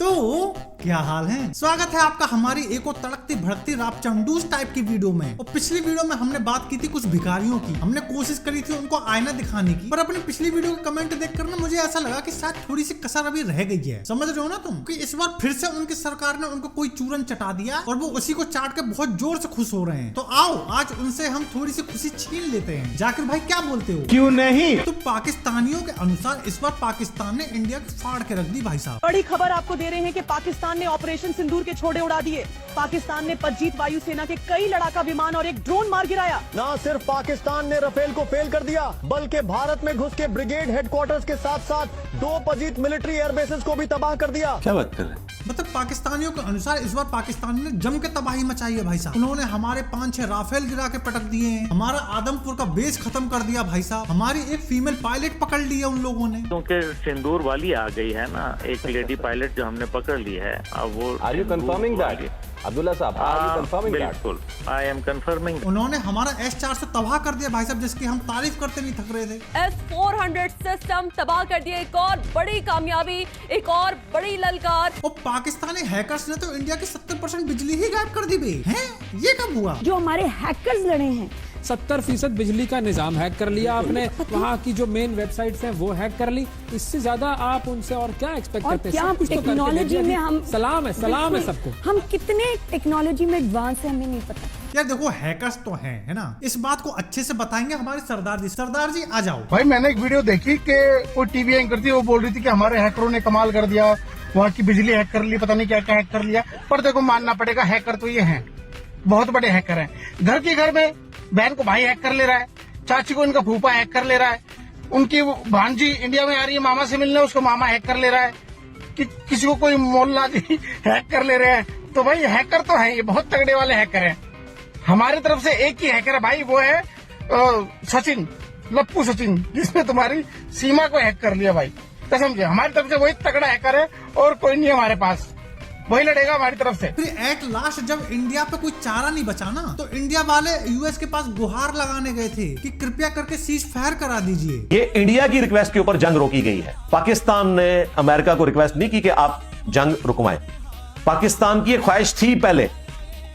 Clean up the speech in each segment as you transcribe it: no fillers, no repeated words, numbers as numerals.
तो क्या हाल है। स्वागत है आपका हमारी एक और तड़कती भड़कती रापचंडूस टाइप की वीडियो में। और पिछली वीडियो में हमने बात की थी कुछ भिखारियों की। हमने कोशिश करी थी उनको आईना दिखाने की, पर अपनी पिछली वीडियो के कमेंट देखकर ना मुझे ऐसा लगा कि शायद थोड़ी सी कसर अभी रह गई है। समझ रहे हो ना तुम कि इस बार फिर से उनकी सरकार ने उनको कोई चूरन चटा दिया और वो उसी को चाट के बहुत जोर से खुश हो रहे हैं। तो आओ आज उनसे हम थोड़ी सी खुशी छीन लेते हैं। जाकिर भाई क्या बोलते हो? क्यों नहीं? तो पाकिस्तानियों के अनुसार इस बार पाकिस्तान ने इंडिया को फाड़ के रख दी भाई साहब। बड़ी खबर आपको दे रहे हैं कि पाकिस्तान ने ऑपरेशन सिंदूर के छोड़े उड़ा दिए। पाकिस्तान ने पज्जीत वायुसेना के कई लड़ाका विमान और एक ड्रोन मार गिराया। न सिर्फ पाकिस्तान ने राफेल को फेल कर दिया, बल्कि भारत में घुस के ब्रिगेड हेडक्वार्टर्स के साथ साथ 2 पजीत मिलिट्री एयरबेसेस को भी तबाह कर दिया। क्या बात कर रहे हैं? मतलब पाकिस्तानियों के अनुसार इस बार पाकिस्तान ने जम के तबाही मचाई है भाई साहब। उन्होंने हमारे 5-6 राफेल गिरा के पटक दिए हैं, हमारा आदमपुर का बेस खत्म कर दिया भाई साहब, हमारी एक फीमेल पायलट पकड़ ली है उन लोगों ने। क्योंकि सिंदूर वाली आ गई है ना, एक लेडी पायलट जो हमने पकड़ ली है। अब वो Are you confirming that? Abdullah साहब, are you confirming that? बिल्कुल, I am confirming। उन्होंने हमारा S-400 तबाह कर दिया भाई साहब, जिसकी हम तारीफ करते नहीं थक रहे थे। S-400 सिस्टम तबाह कर दिया। एक और बड़ी कामयाबी, एक और बड़ी ललकार। और पाकिस्तानी हैकर्स ने तो इंडिया की 70% बिजली ही गायब कर दी बे। हैं? ये कब हुआ? जो हमारे हैकर्स लड़े हैं 70% बिजली का निजाम हैक कर लिया आपने, वहाँ की जो मेन वेबसाइट्स हैं वो हैक कर ली। इससे ज्यादा आप उनसे और क्या एक्सपेक्ट करते हैं? क्या सब कुछ तो टेक्नोलॉजी में हम सलाम है सबको। हम कितने टेक्नोलॉजी में एडवांस है हमें नहीं पता। यार देखो हैकर्स तो हैं, है ना। इस बात को अच्छे से बताएंगे हमारे सरदार जी। सरदार जी आ जाओ। भाई मैंने एक वीडियो देखी कि कोई टीवी एंकर थी, वो बोल रही थी कि हमारे हैकरों ने कमाल कर दिया, वहाँ की बिजली हैक कर ली, पता नहीं क्या क्या हैक कर लिया। पर देखो मानना पड़ेगा हैकर तो ये हैं, बहुत बड़े हैकर हैं। घर के घर में बहन को भाई हैक कर ले रहा है, चाची को इनका फूफा हैक कर ले रहा है, उनकी भांजी इंडिया में आ रही है मामा से मिलने, उसको मामा हैक कर ले रहा है, कि किसी को कोई मोहल्ला जी हैक कर ले रहे हैं। तो भाई हैकर तो है, ये बहुत तगड़े वाले हैकर हैं। हमारी तरफ से एक ही हैकर है भाई, वो है सचिन, लप्पू सचिन, जिसने तुम्हारी सीमा को हैक कर लिया भाई। कसम से हमारी तरफ से वही तगड़ा हैकर है और कोई नहीं है हमारे पास, वही लड़ेगा हमारी तरफ से। फिर एट लास्ट जब इंडिया पे कोई चारा नहीं बचा ना, तो इंडिया वाले यूएस के पास गुहार लगाने गए थे कि कृपया करके सीज फायर करा दीजिए। ये इंडिया की रिक्वेस्ट के ऊपर जंग रोकी गई है। पाकिस्तान ने अमेरिका को रिक्वेस्ट नहीं की कि आप जंग रुकवाएं। पाकिस्तान की ख्वाहिश थी पहले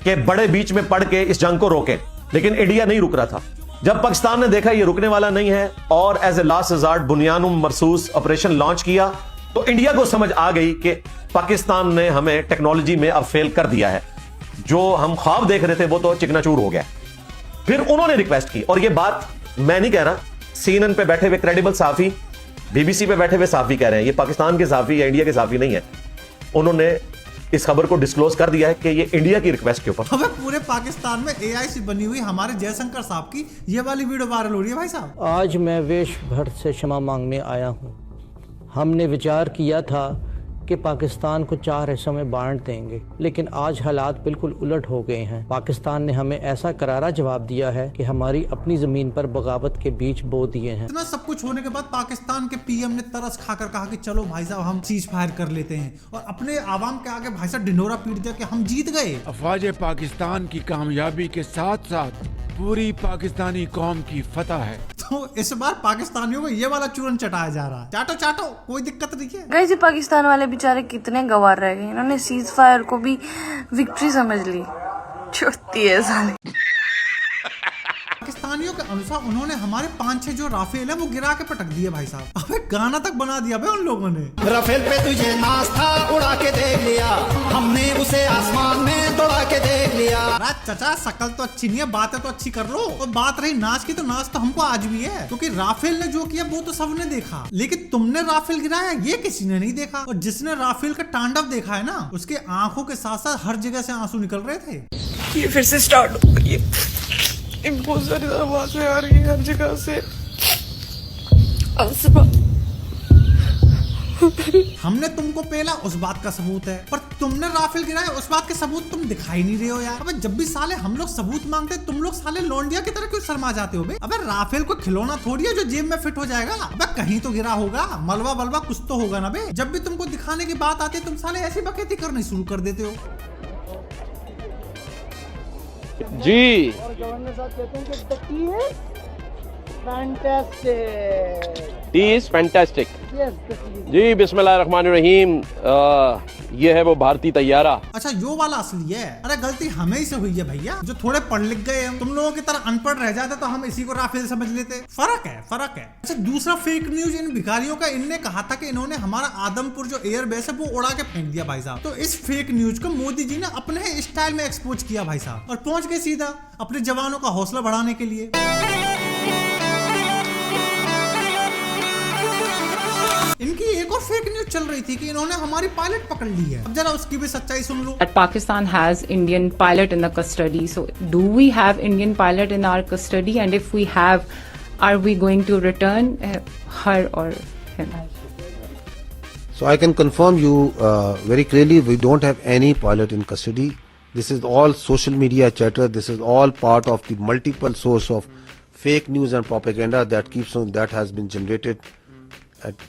कि बड़े बीच में पड़ के इस जंग को रोके, लेकिन इंडिया नहीं रुक रहा था। जब पाकिस्तान ने देखा ये रुकने वाला नहीं है और as a last resort Bunyanum Marsoos operation launch किया, तो इंडिया को समझ आ गई कि पाकिस्तान ने हमें टेक्नोलॉजी में अब फेल कर दिया है। जो हम ख्वाब देख रहे थे वो तो चिकनाचूर हो गया। फिर उन्होंने रिक्वेस्ट की, और ये बात मैं नहीं कह रहा, CNN पे बैठे हुए क्रेडिबल साफी, BBC पे बैठे हुए साफी कह रहे हैं, ये पाकिस्तान के साफी या इंडिया के साफी नहीं है। उन्होंने इस खबर को डिस्क्लोज कर दिया है कि ये इंडिया की रिक्वेस्ट के ऊपर। हमें पूरे पाकिस्तान में AI से बनी हुई हमारे जयशंकर साहब की ये वाली वीडियो वायरल हो रही है भाई साहब। आज मैं वेश भर से क्षमा मांगने आया हूँ। हमने विचार किया था कि पाकिस्तान को 4 हिस्सों में बांट देंगे, लेकिन आज हालात बिल्कुल उलट हो गए हैं। पाकिस्तान ने हमें ऐसा करारा जवाब दिया है कि हमारी अपनी जमीन पर बगावत के बीज बो दिए हैं। इतना सब कुछ होने के बाद पाकिस्तान के PM ने तरस खाकर कहा कि चलो भाई साहब हम सीज फायर कर लेते हैं, और अपने आवाम के आगे भाई साहब ढिंढोरा पीट दिया कि हम जीत गए। अफवाज पाकिस्तान की कामयाबी के साथ साथ पूरी पाकिस्तानी कौम की फतह है। तो इस बार पाकिस्तानियों को ये वाला चूरन चटाया जा रहा है। चाटो चाटो, कोई दिक्कत नहीं है। गाइस, पाकिस्तान वाले बेचारे कितने गवार रह गए, इन्होंने सीज फायर को भी विक्ट्री समझ ली। चुती है साले। पाकिस्तानियों के अनुसार उन्होंने हमारे 5-6 जो राफेल है वो गिरा के पटक दिए भाई साहब। अबे गाना तक बना दिया भाई उन लोगों ने। राफेल पे तुझे नाच था, उड़ा के देख लिया हमने उसे, आसमान में दौड़ा के देख लिया। अरे चाचा शकल तो अच्छी नहीं है, बातें तो अच्छी कर लो। और बात रही नाच की, तो नाच तो हमको आज भी है, क्योंकि राफेल ने जो किया वो तो सबने देखा, लेकिन तुमने राफेल गिराया ये किसी ने नहीं देखा। और जिसने राफेल का तांडव देखा है ना, उसके आंखों के साथ साथ हर जगह से आंसू निकल रहे थे। ये फिर से स्टार्ट हो गई है। बहुत सारी आवाजें आ रही है हर जगह से। हमने तुमको पेला उस बात का सबूत है, पर तुमने राफेल गिराया उस बात के सबूत तुम दिखाई नहीं रहे हो यार। अबे जब भी साले हम लोग सबूत मांगते तुम लोग साले लौंडिया की तरह क्यों शर्मा जाते हो बे? अबे राफेल को खिलौना थोड़ी है जो जेब में फिट हो जाएगा। अबे कहीं तो गिरा होगा, मलबा बलबा कुछ तो होगा ना बे। जब भी तुमको दिखाने की बात आती है तुम साले ऐसी बकैती करनी शुरू कर देते हो। जी गवर्नर साहब कहते हैं कि the tea is fantastic. Tea is fantastic. Yes the tea. जी बिस्मिल्लाहिर्रहमानिर्रहीम। ये है वो भारतीय तैयारा। अच्छा यो वाला असली है। अरे गलती हमें ही से हुई है भैया, जो थोड़े पढ़ लिख गए हम। तुम लोगों की तरह अनपढ़ रह जाते तो हम इसी को राफेल समझ लेते। फर्क है, फर्क है। अच्छा दूसरा फेक न्यूज इन भिखारियों का, इनने कहा था कि इन्होंने हमारा आदमपुर जो एयरबेस है वो उड़ा के फेंक दिया भाई साहब। तो इस फेक न्यूज को मोदी जी ने अपने स्टाइल में एक्सपोज किया भाई साहब, और पहुंच गए सीधा अपने जवानों का हौसला बढ़ाने के लिए। इनकी एक और फेक न्यूज चल रही थी कि इन्होंने हमारी पायलट पकड़ ली है। अब जरा उसकी भी सच्चाई सुन लो। That Pakistan has Indian pilot in the custody. So, do we have Indian pilot in our custody? And if we have, are we going to return her or him? So I can confirm you very clearly, we don't have any pilot in custody. This is all social media chatter. This is all part of the multiple source of fake news and propaganda that has been generated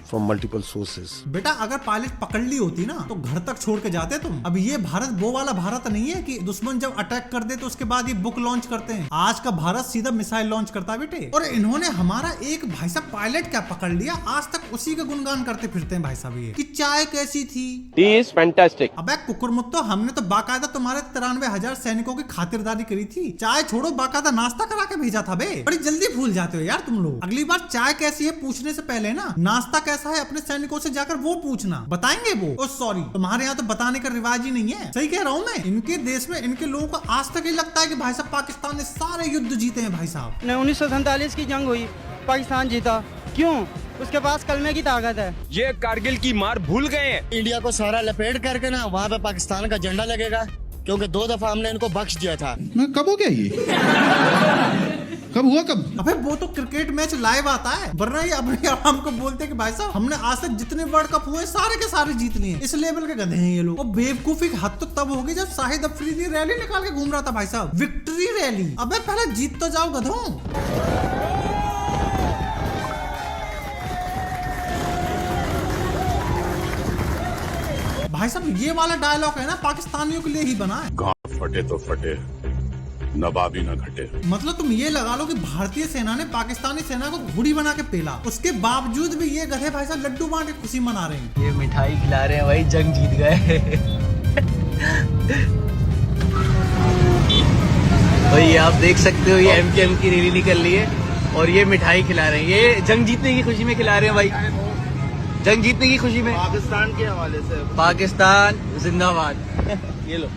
from multiple sources. बेटा अगर pilot पकड़ ली होती ना तो घर तक छोड़ के जाते तुम। अब ये भारत वो वाला भारत नहीं है कि दुश्मन जब अटैक कर दे तो उसके बाद ये बुक लॉन्च करते हैं। आज का भारत सीधा मिसाइल लॉन्च करता है बेटे। और इन्होंने हमारा एक भाई साहब पायलट क्या पकड़ लिया, आज तक उसी का गुणगान करते फिरते हैं भाई साहब ये कि चाय कैसी थी। Tea is fantastic. अबे कुकुरमुत्तो, हमने तो बाकायदा तुम्हारे 93,000 सैनिकों की खातिरदारी करी थी। चाय छोड़ो बाकायदा नाश्ता करा के भेजा था बे। बड़ी जल्दी भूल जाते हो यार तुम लोग। अगली बार चाय कैसी है पूछने से पहले ना नाश्ता कैसा है अपने सैनिकों से जाकर वो पूछना, बताएंगे वो। ओ सॉरी, तुम्हारे यहाँ तो बताने का रिवाज ही नहीं है। सही कह रहा हूँ मैं। इनके देश में इनके लोगों को आज तक ही लगता है कि भाई साहब पाकिस्तान ने सारे युद्ध जीते हैं भाई साहब। 1947 की जंग हुई, पाकिस्तान जीता, क्यों? उसके पास कलमे की ताकत है। ये कारगिल की मार भूल गए हैं। इंडिया को सारा लपेट करके ना वहाँ पे पाकिस्तान का झंडा लगेगा, क्योंकि 2 दफा हमने इनको बख्श दिया था। कब हो गया ये? कब हुआ कब? अबे वो तो क्रिकेट मैच लाइव आता है, वरना ये अपने हमको बोलते कि भाई साहब हमने आज तक जितने वर्ल्ड कप हुए सारे के सारे जीत लिए। इस लेवल के गधे हैं ये लोग। और बेवकूफी की हद तो तब होगी जब शाहिद अफरीदी रैली निकाल के घूम रहा था भाई साहब, विक्ट्री रैली। अबे पहले जीत तो जाओ गधों। भाई साहब ये वाला डायलॉग है ना पाकिस्तानियों के लिए ही बना है। गांव फटे तो फटे, नवाबी न घटे। मतलब तुम ये लगा लो कि भारतीय सेना ने पाकिस्तानी सेना को घोड़ी बना के पेला, उसके बावजूद भी ये गधे भाई साहब लड्डू बांट के खुशी मना रहे हैं। ये मिठाई खिला रहे हैं भाई, जंग जीत गए। भाई ये आप देख सकते हो, ये MKM की रैली निकल रही है और ये मिठाई खिला रहे हैं। ये जंग जीतने की खुशी में खिला रहे हैं भाई, जंग जीतने की खुशी में। पाकिस्तान के हवाले से पाकिस्तान जिंदाबाद। ये लो।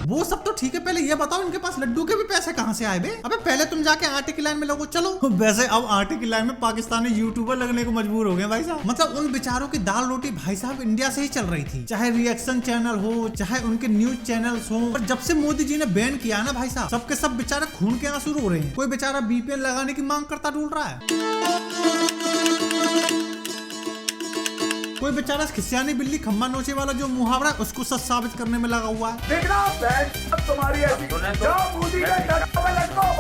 वो सब तो ठीक है, पहले ये बताओ इनके पास लड्डू के भी पैसे कहाँ से आए बे? अबे पहले तुम जाके आटे की लाइन में लगो चलो। वैसे अब आटे की लाइन में पाकिस्तानी यूट्यूबर लगने को मजबूर हो गए भाई साहब। मतलब उन बेचारों की दाल रोटी भाई साहब इंडिया से ही चल रही थी, चाहे रिएक्शन चैनल हो, चाहे उनके न्यूज चैनल्स हो। और जब से मोदी जी ने बैन किया ना भाई साहब, सबके सब बेचारे खून के आंसू रो रहे हैं। कोई बेचारा VPN लगाने की मांग करता ढूंढ रहा है, कोई बेचारा खिसियानी बिल्ली खम्बा नोचे वाला जो मुहावरा है उसको सच साबित करने में लगा हुआ है।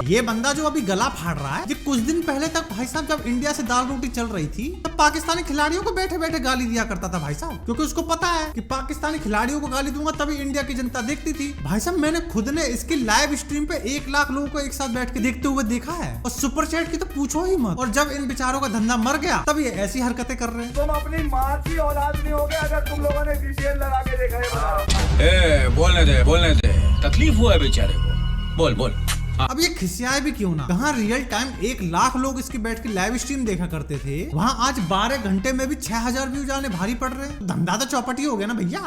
ये बंदा जो अभी गला फाड़ रहा है, ये कुछ दिन पहले तक भाई साहब जब इंडिया से दाल रोटी चल रही थी तब पाकिस्तानी खिलाड़ियों को बैठे बैठे गाली दिया करता था भाई साहब, क्योंकि उसको पता है कि पाकिस्तानी खिलाड़ियों को गाली दूंगा तभी इंडिया की जनता देखती थी। भाई साहब मैंने खुद ने इसकी लाइव स्ट्रीम पे 1 लाख लोगों को एक साथ बैठ के देखते हुए देखा है, और सुपर चैट की तो पूछो ही मत। और जब इन बेचारों का धंधा मर गया तब ये ऐसी हरकतें कर रहे हैं। तुम अपनी माँ की औलाद नहीं हो गए अगर तुम लोगों ने VPN लगा के देखा है। बोलने दे, तकलीफ हुआ है बेचारे को, बोल बोल। अब ये खिसियाए भी क्यों ना, कहाँ रियल टाइम 1 लाख लोग इसके बैठ के लाइव स्ट्रीम देखा करते थे, वहाँ आज 12 घंटे में भी 6000 व्यूज आने भारी पड़ रहे हैं। धंधा तो चौपटी हो गया ना भैया।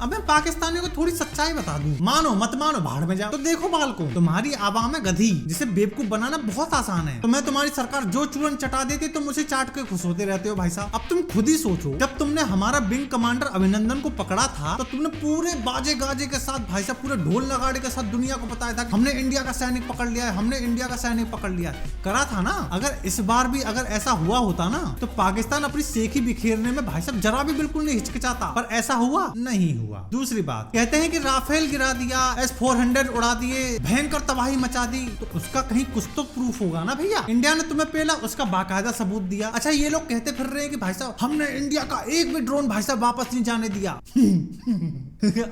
अब मैं पाकिस्तानियों को थोड़ी सच्चाई बता दूं, मानो मत मानो भाड़ में जाओ। तो देखो बालको, तुम्हारी आवाम है गधी जिसे बेवकूफ बनाना बहुत आसान है। तो मैं तुम्हारी सरकार जो चूरन चटा देती तुम उसे चाट के खुश होते रहते हो भाई साहब। अब तुम खुद ही सोचो, जब तुमने हमारा विंग कमांडर अभिनंदन को पकड़ा था तो तुमने पूरे बाजे गाजे के साथ भाई साहब, पूरे ढोल नगाड़े के साथ दुनिया को बताया था कि हमने इंडिया का सैनिक पकड़ लिया है, हमने इंडिया का सैनिक पकड़ लिया है। करा था ना। अगर इस बार भी अगर ऐसा हुआ होता ना तो पाकिस्तान अपनी सेखी बिखेरने में भाई साहब जरा भी बिल्कुल नहीं हिचकिचाता, पर ऐसा हुआ नहीं हुआ। दूसरी बात, कहते हैं कि राफेल गिरा दिया, S-400 उड़ा दिए, भयंकर तबाही मचा दी, तो उसका कहीं कुछ तो प्रूफ होगा ना भैया। इंडिया ने तुम्हें पेला, उसका बाकायदा सबूत दिया। अच्छा ये लोग कहते फिर रहे हैं कि भाई साहब हमने इंडिया का एक भी ड्रोन भाई साहब वापस नहीं जाने दिया।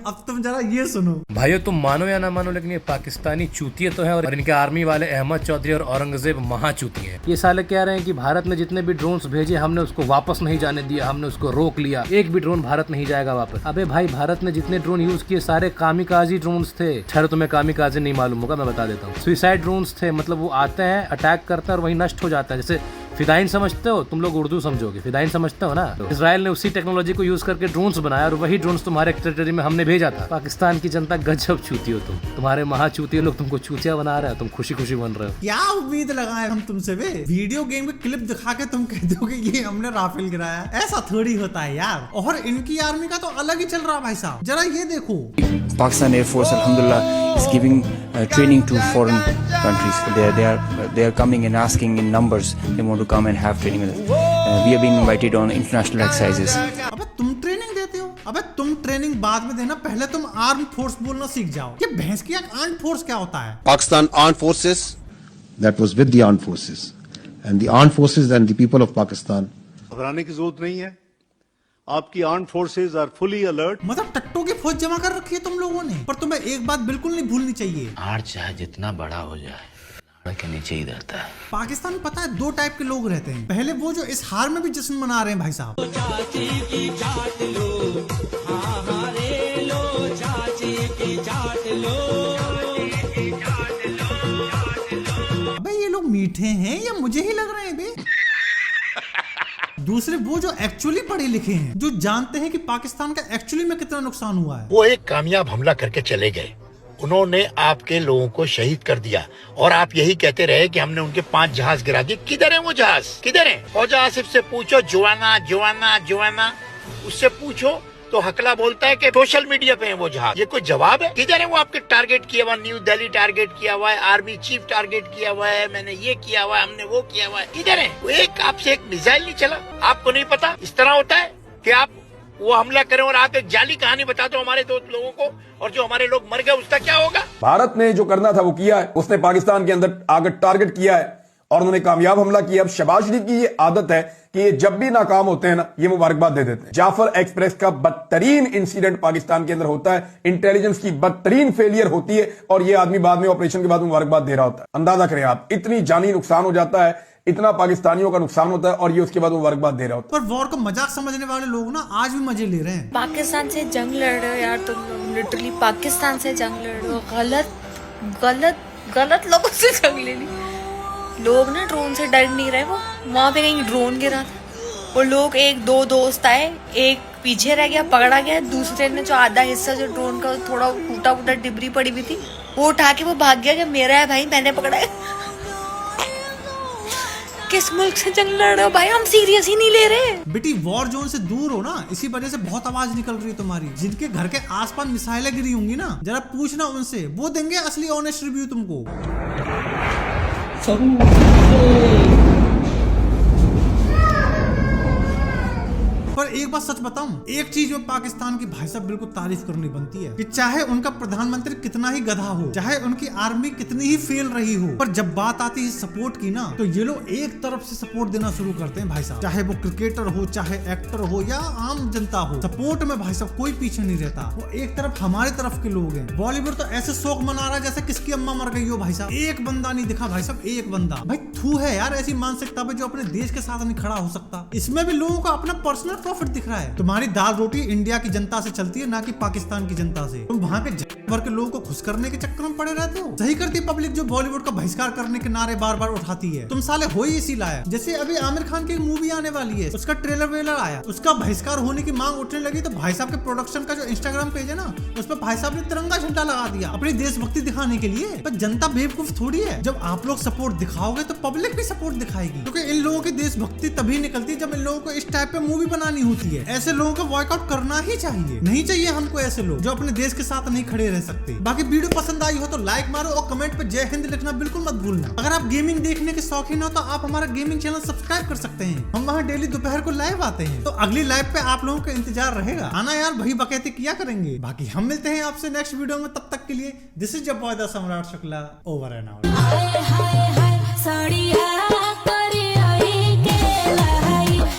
अब तुम जरा ये सुनो भाइयों, तुम मानो या ना मानो मानो, लेकिन ये पाकिस्तानी चूतिए तो है और इनके आर्मी वाले अहमद चौधरी और औरंगजेब महाचूती हैं। ये साले कह रहे हैं कि भारत ने जितने भी ड्रोन्स भेजे हमने उसको वापस नहीं जाने दिया, हमने उसको रोक लिया, एक भी ड्रोन भारत नहीं जाएगा वापस। अबे भाई, भारत ने जितने ड्रोन यूज किए सारे कामिकाजी ड्रोन्स थे। खैर तुम्हें कामिकाजी नहीं मालूम होगा, मैं बता देता हूँ। सुसाइड ड्रोन्स थे, मतलब वो आते हैं, अटैक करते हैं और वही नष्ट हो जाता है। जैसे फिदाइन समझते हो तुम लोग, उर्दू समझोगे, फिदाइन समझते हो ना। तो इजराइल ने उसी टेक्नोलॉजी को यूज करके ड्रोन्स बनाया और वही ड्रोन्स तुम्हारे टेरिटरी में हमने भेजा था। पाकिस्तान की जनता गजब चूती हो तुम, तुम्हारे महाचूती लोग तुमको चूतिया बना रहे हैं, तुम खुशी खुशी बन रहे हो। क्या उम्मीद लगाए हम तुमसे बे? वीडियो गेम की क्लिप दिखा के तुम कह दोगे ये हमने राफेल गिराया, ऐसा थोड़ी होता है यार। और इनकी आर्मी का तो अलग ही चल रहा भाई साहब, जरा ये देखो। Pakistan Air Force, alhamdulillah, is giving training to foreign countries. They are coming and asking in numbers. They want to come and have training with us. We are being invited on international exercises. अबे तुम training देते हो? अबे तुम training बाद में देना, पहले तुम आर्म फोर्स बोलना सीख जाओ। ये भैंस की आर्म फोर्स क्या होता है? Pakistan Armed Forces, that was with the Armed Forces, and the Armed Forces and the people of Pakistan. घबराने की जरूरत नहीं है, आपकी armed forces are fully alert. मतलब टट्टू की फौज जमा कर रखी है तुम लोगों ने। पर तुम्हें एक बात बिल्कुल नहीं भूलनी चाहिए, हार चाहे जितना बड़ा हो जाए के नीचे ही रहता है। पाकिस्तान में पता है 2 टाइप के लोग रहते हैं। पहले वो जो इस हार में भी जश्न मना रहे हैं भाई साहब, अबे ये लोग मीठे हैं या मुझे ही लग रहे हैं बे? दूसरे वो जो एक्चुअली पढ़े लिखे हैं, जो जानते हैं कि पाकिस्तान का एक्चुअली में कितना नुकसान हुआ है। वो एक कामयाब हमला करके चले गए, उन्होंने आपके लोगों को शहीद कर दिया और आप यही कहते रहे कि हमने उनके 5 जहाज गिरा दिए। किधर है वो जहाज, किधर है? फौजा आसिफ से पूछो, जुआना जुआना जुआना, उससे पूछो तो हकला बोलता है कि सोशल मीडिया पे है वो जहाज। ये कोई जवाब है? किधर है वो आपके टारगेट किया हुआ? न्यू दिल्ली टारगेट किया हुआ है, आर्मी चीफ टारगेट किया हुआ है, मैंने ये किया हुआ है, हमने वो किया हुआ है। किधर है वो? एक आपसे एक मिसाइल नहीं चला। आपको नहीं पता इस तरह होता है कि आप वो हमला करें और आप एक जाली कहानी बता दो हमारे दोस्त लोगों को, और जो हमारे लोग मर गए उसका क्या होगा? भारत ने जो करना था वो किया है, उसने पाकिस्तान के अंदर आकर टारगेट किया है और उन्होंने कामयाब हमला किया। अब शहबाज शरीफ की ये आदत है कि ये जब भी नाकाम होते हैं ना, ये मुबारकबाद दे देते हैं। जाफर एक्सप्रेस का बदतरीन इंसिडेंट पाकिस्तान के अंदर होता है, इंटेलिजेंस की बदतरीन फेलियर होती है और ये आदमी बाद में ऑपरेशन के बाद मुबारकबाद दे रहा होता है। अंदाजा करें आप, इतनी जानी नुकसान हो जाता है, इतना पाकिस्तानियों का नुकसान होता है और ये उसके बाद मुबारकबाद दे रहा होता है। पर वॉर को मजाक समझने वाले लोग ना आज भी मजे ले रहे हैं। पाकिस्तान से जंग लड़ रहे हो यार तुम लोग, लिटरली पाकिस्तान से जंग लड़ रहे हो। गलत गलत गलत लोगों से जंग ले ली। लोग ना ड्रोन से डर नहीं रहे, वो वहाँ पे कहीं ड्रोन गिरा था, वो लोग 1-2 दोस्त आए, एक पीछे रह गया, पकड़ा गया, दूसरे ने जो आधा हिस्सा जो ड्रोन का थोड़ा टूटा फूटा डिबरी पड़ी हुई थी वो उठा के वो भाग गया कि मेरा है भाई, मैंने पकड़ा है। किस मुल्क से जंग लड़ रहे हो भाई? हम सीरियस ही नहीं ले रहे। बेटी वॉर जोन से दूर हो ना, इसी वजह से बहुत आवाज निकल रही है तुम्हारी। जिनके घर के आसपास मिसाइलें गिरी होंगी ना, जरा पूछना उनसे, वो देंगे असली ऑनेस्ट रिव्यू तुमको। पर एक बात सच बताऊं, एक चीज में पाकिस्तान की भाई साहब बिल्कुल तारीफ करनी बनती है कि चाहे उनका प्रधानमंत्री कितना ही गधा हो, चाहे उनकी आर्मी कितनी ही फेल रही हो, पर जब बात आती है सपोर्ट की ना, तो ये लोग एक तरफ से सपोर्ट देना शुरू करते हैं भाई साहब। चाहे वो क्रिकेटर हो, चाहे एक्टर हो या आम जनता हो, सपोर्ट में भाई साहब कोई पीछे नहीं रहता। वो एक तरफ हमारे तरफ के लोग हैं। बॉलीवुड तो ऐसे शोक मना रहा है जैसे किसकी अम्मा मर गई हो भाई साहब। एक बंदा नहीं दिखा भाई साहब, एक बंदा। भाई थू है यार ऐसी मानसिकता पे जो अपने देश के साथ नहीं खड़ा हो सकता। इसमें भी लोगों को अपना पर्सनल प्रॉफिट दिख रहा है। तुम्हारी दाल रोटी इंडिया की जनता से चलती है, ना कि पाकिस्तान की जनता से। तुम वहाँ के भर के लोगों को खुश करने के चक्कर में पड़े रहते हो। सही करती है पब्लिक जो बॉलीवुड का बहिष्कार करने के नारे बार बार उठाती है। तुम साले हो ही इसी लायक। जैसे अभी आमिर खान की मूवी आने वाली है, उसका ट्रेलर वेलर आया, उसका बहिष्कार होने की मांग उठने लगी, तो भाई साहब के प्रोडक्शन का जो इंस्टाग्राम पेज है ना, उस पर भाई साहब ने तिरंगा झंडा लगा दिया अपनी देशभक्ति दिखाने के लिए। पर जनता बेवकूफ थोड़ी है। जब आप लोग सपोर्ट दिखाओगे तो पब्लिक भी सपोर्ट दिखाएगी, क्योंकि इन लोगों की देशभक्ति तभी निकलती है जब इन लोगों को इस टाइप पे मूवी बनानी होती है। ऐसे लोगों को वॉकआउट करना ही चाहिए। नहीं चाहिए हमको ऐसे लोग जो अपने देश के साथ नहीं खड़े रह सकते। बाकी वीडियो पसंद आई हो तो लाइक मारो और कमेंट पे जय हिंद लिखना बिल्कुल मत भूलना। अगर आप गेमिंग देखने के शौकीन हो तो आप हमारा गेमिंग चैनल सब्सक्राइब कर सकते हैं। हम वहाँ डेली दोपहर को लाइव आते हैं, तो अगली लाइव पे आप लोगों का इंतजार रहेगा। आना यार, भाई बकैती किया करेंगे। बाकी हम मिलते हैं आपसे नेक्स्ट वीडियो में, तब तक के लिए this is your boy the सम्राट शुक्ला, ओवर एंड आउट।